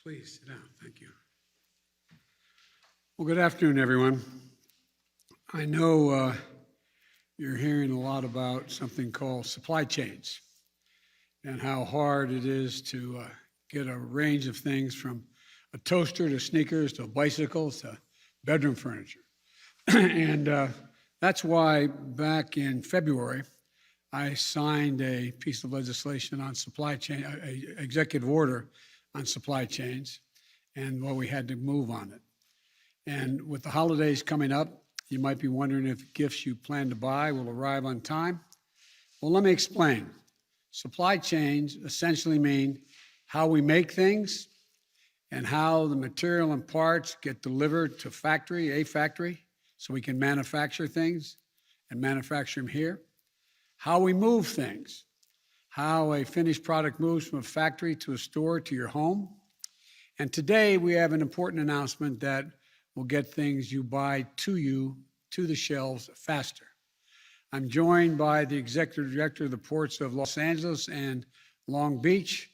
Please sit down. Thank you. Well, good afternoon, everyone. I know you're hearing a lot about something called supply chains and how hard it is to get a range of things from a toaster to sneakers to bicycles to bedroom furniture. And that's why back in February, I signed a piece of legislation on supply chain, an executive order on supply chains, and we had to move on it. And with the holidays coming up, you might be wondering if gifts you plan to buy will arrive on time. Well, let me explain. Supply chains essentially mean how we make things and how the material and parts get delivered to a factory, so we can manufacture things and manufacture them here. How we move things, how a finished product moves from a factory to a store to your home. And today we have an important announcement that will get things you buy to the shelves faster. I'm joined by the Executive Director of the Ports of Los Angeles and Long Beach,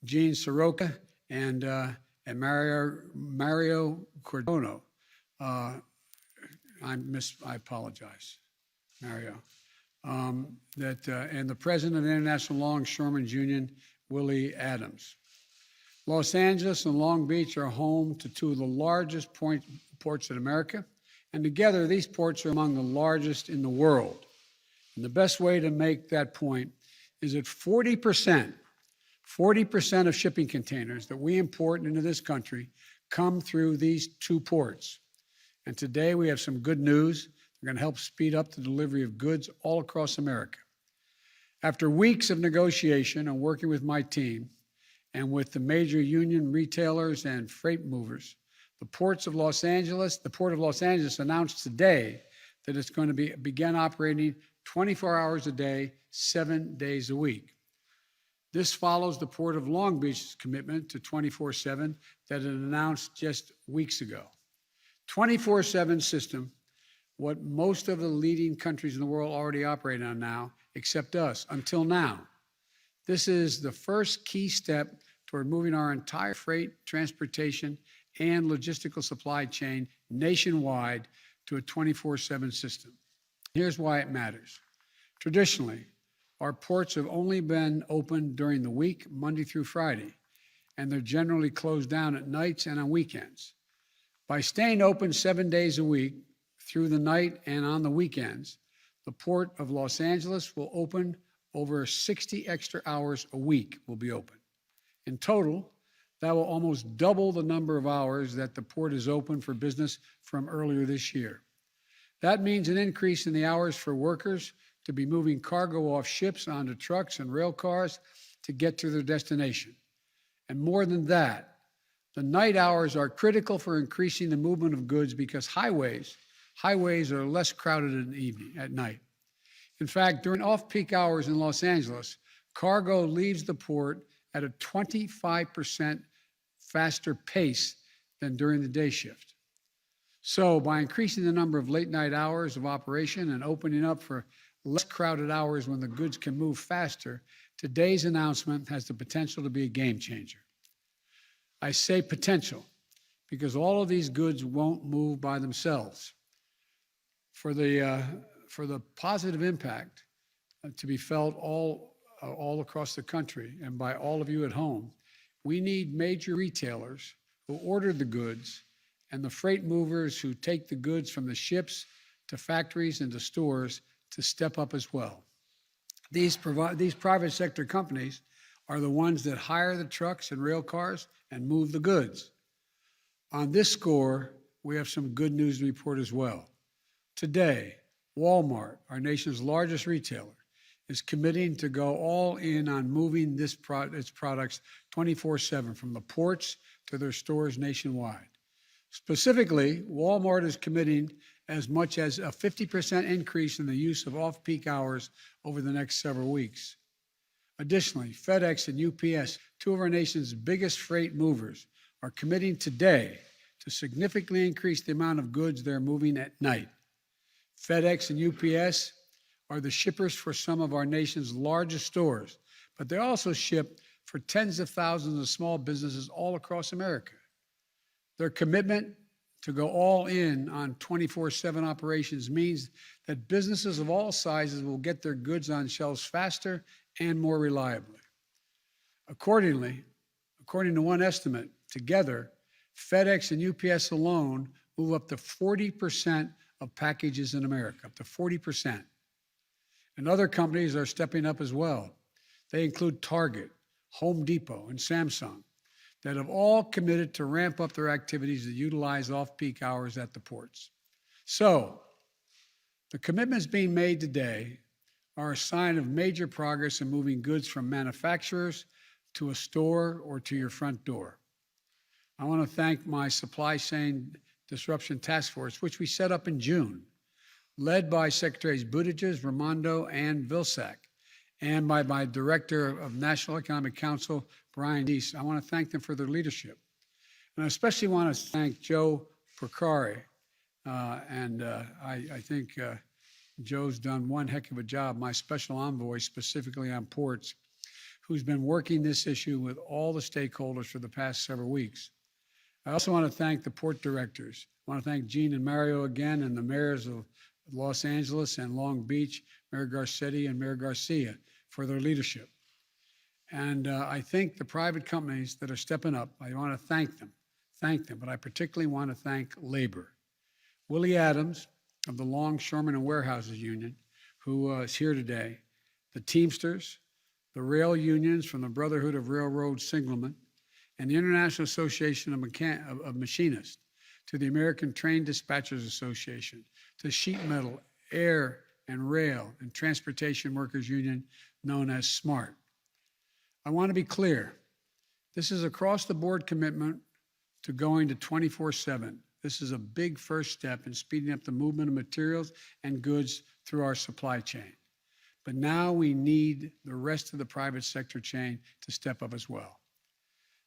Gene Soroka, and Mario Cordono. I apologize, Mario. And the President of the International Longshoremen's Union, Willie Adams. Los Angeles and Long Beach are home to two of the largest ports in America, and together these ports are among the largest in the world. And the best way to make that point is that 40% of shipping containers that we import into this country come through these two ports. And today we have some good news. We're going to help speed up the delivery of goods all across America. After weeks of negotiation and working with my team and with the major union retailers and freight movers, the Port of Los Angeles announced today that it's going to begin operating 24 hours a day, 7 days a week. This follows the Port of Long Beach's commitment to 24/7 that it announced just weeks ago. 24/7 system, what most of the leading countries in the world already operate on now, except us, until now. This is the first key step toward moving our entire freight, transportation, and logistical supply chain nationwide to a 24/7 system. Here's why it matters. Traditionally, our ports have only been open during the week, Monday through Friday, and they're generally closed down at nights and on weekends. By staying open 7 days a week, through the night and on the weekends, the Port of Los Angeles will open over 60 extra hours a week will be open. In total, that will almost double the number of hours that the port is open for business from earlier this year. That means an increase in the hours for workers to be moving cargo off ships onto trucks and rail cars to get to their destination. And more than that, the night hours are critical for increasing the movement of goods because highways are less crowded in the evening, at night. In fact, during off-peak hours in Los Angeles, cargo leaves the port at a 25% faster pace than during the day shift. So by increasing the number of late night hours of operation and opening up for less crowded hours when the goods can move faster, today's announcement has the potential to be a game changer. I say potential because all of these goods won't move by themselves. For the positive impact to be felt all across the country and by all of you at home, we need major retailers who order the goods and the freight movers who take the goods from the ships to factories and to stores to step up as well. These private sector companies are the ones that hire the trucks and rail cars and move the goods. On this score, we have some good news to report as well. Today, Walmart, our nation's largest retailer, is committing to go all in on moving its products 24/7 from the ports to their stores nationwide. Specifically, Walmart is committing as much as a 50% increase in the use of off-peak hours over the next several weeks. Additionally, FedEx and UPS, two of our nation's biggest freight movers, are committing today to significantly increase the amount of goods they're moving at night. FedEx and UPS are the shippers for some of our nation's largest stores, but they also ship for tens of thousands of small businesses all across America. Their commitment to go all in on 24/7 operations means that businesses of all sizes will get their goods on shelves faster and more reliably. Accordingly, according to one estimate, together, FedEx and UPS alone move up to 40% of packages in America, up to 40%. And other companies are stepping up as well. They include Target, Home Depot, and Samsung, that have all committed to ramp up their activities to utilize off-peak hours at the ports. So, the commitments being made today are a sign of major progress in moving goods from manufacturers to a store or to your front door. I want to thank my Supply Chain Disruption Task Force, which we set up in June, led by Secretaries Buttigieg, Raimondo, and Vilsack, and by my Director of National Economic Council, Brian Deese. I want to thank them for their leadership. And I especially want to thank Joe Porcari. I think Joe's done one heck of a job, my special envoy specifically on ports, who's been working this issue with all the stakeholders for the past several weeks. I also want to thank the port directors. I want to thank Gene and Mario again, and the mayors of Los Angeles and Long Beach, Mayor Garcetti and Mayor Garcia, for their leadership. And I think the private companies that are stepping up, I want to thank them, but I particularly want to thank labor. Willie Adams of the Longshoremen and Warehouses Union, who is here today, the Teamsters, the rail unions from the Brotherhood of Railroad Signalmen, and the International Association of Machinists, to the American Train Dispatchers Association, to Sheet Metal, Air and Rail, and Transportation Workers Union, known as SMART. I want to be clear. This is across-the-board commitment to going to 24/7. This is a big first step in speeding up the movement of materials and goods through our supply chain. But now we need the rest of the private sector chain to step up as well.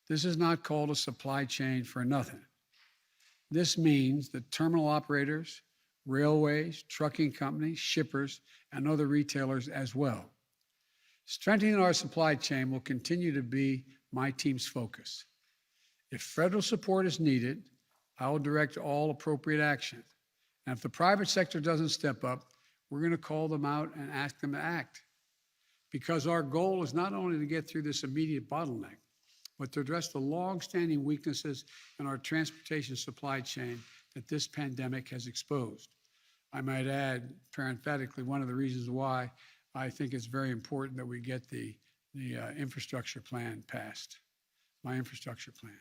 This is not called a supply chain for nothing. This means that terminal operators, railways, trucking companies, shippers, and other retailers as well. Strengthening our supply chain will continue to be my team's focus. If federal support is needed, I will direct all appropriate action. And if the private sector doesn't step up, we're going to call them out and ask them to act. Because our goal is not only to get through this immediate bottleneck, but to address the long-standing weaknesses in our transportation supply chain that this pandemic has exposed. I might add, parenthetically, one of the reasons why I think it's very important that we get the infrastructure plan passed, my infrastructure plan.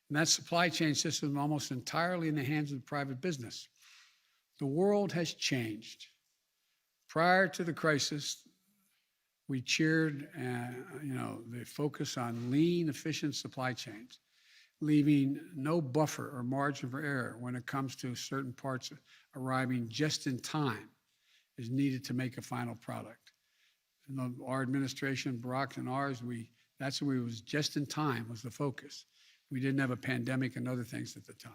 And that supply chain system is almost entirely in the hands of the private business. The world has changed. Prior to the crisis, we cheered the focus on lean, efficient supply chains, leaving no buffer or margin for error when it comes to certain parts arriving just in time is needed to make a final product. And our administration, Barack and ours, that's where it was just in time was the focus. We didn't have a pandemic and other things at the time.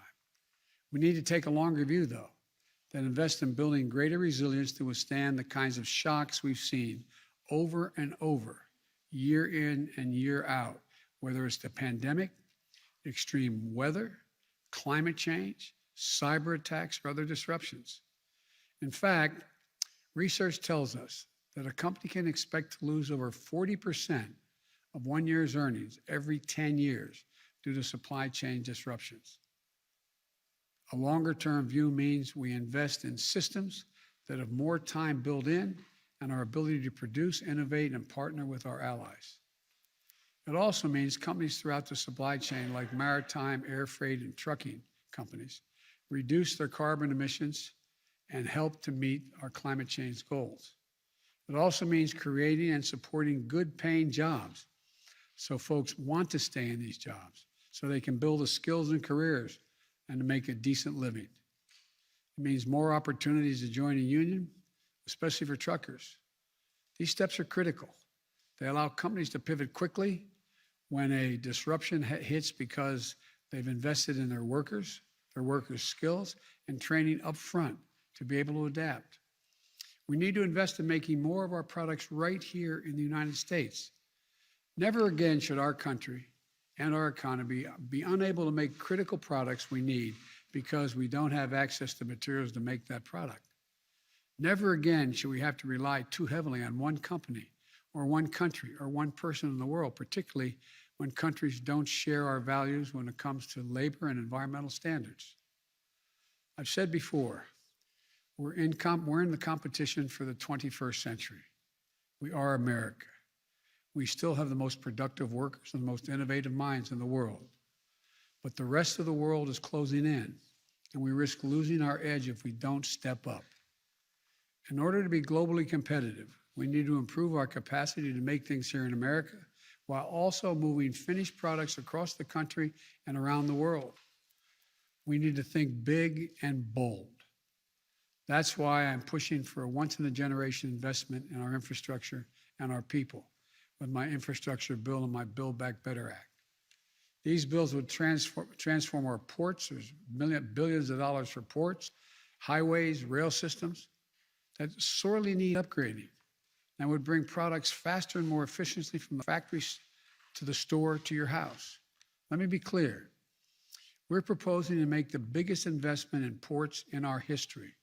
We need to take a longer view, though, that invest in building greater resilience to withstand the kinds of shocks we've seen over and over, year in and year out, whether it's the pandemic, extreme weather, climate change, cyber attacks, or other disruptions. In fact, research tells us that a company can expect to lose over 40% of 1 year's earnings every 10 years due to supply chain disruptions. A longer-term view means we invest in systems that have more time built in and our ability to produce, innovate, and partner with our allies. It also means companies throughout the supply chain, like maritime, air freight, and trucking companies, reduce their carbon emissions and help to meet our climate change goals. It also means creating and supporting good-paying jobs so folks want to stay in these jobs, so they can build the skills and careers and to make a decent living. It means more opportunities to join a union, especially for truckers. These steps are critical. They allow companies to pivot quickly when a disruption hits because they've invested in their workers' skills, and training up front to be able to adapt. We need to invest in making more of our products right here in the United States. Never again should our country and our economy be unable to make critical products we need because we don't have access to materials to make that product. Never again should we have to rely too heavily on one company or one country or one person in the world, particularly when countries don't share our values when it comes to labor and environmental standards. I've said before, we're in the competition for the 21st century. We are America. We still have the most productive workers and the most innovative minds in the world. But the rest of the world is closing in, and we risk losing our edge if we don't step up. In order to be globally competitive, we need to improve our capacity to make things here in America while also moving finished products across the country and around the world. We need to think big and bold. That's why I'm pushing for a once-in-a-generation investment in our infrastructure and our people with my infrastructure bill and my Build Back Better Act. These bills would transform our ports. There's billions of dollars for ports, highways, rail systems that sorely need upgrading and would bring products faster and more efficiently from the factories to the store to your house. Let me be clear. We're proposing to make the biggest investment in ports in our history.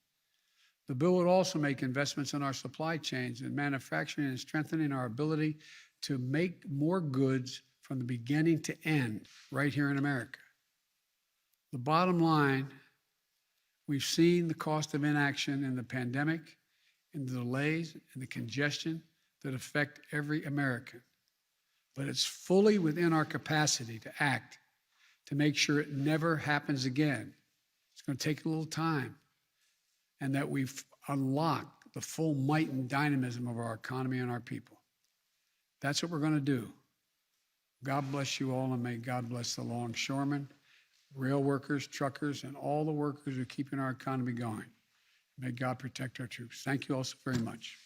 The bill would also make investments in our supply chains and manufacturing and strengthening our ability to make more goods from the beginning to end right here in America. The bottom line, we've seen the cost of inaction in the pandemic, and the delays and the congestion that affect every American. But it's fully within our capacity to act to make sure it never happens again. It's going to take a little time, and that we've unlocked the full might and dynamism of our economy and our people. That's what we're going to do. God bless you all, and may God bless the longshoremen, rail workers, truckers, and all the workers who are keeping our economy going. May God protect our troops. Thank you all so very much.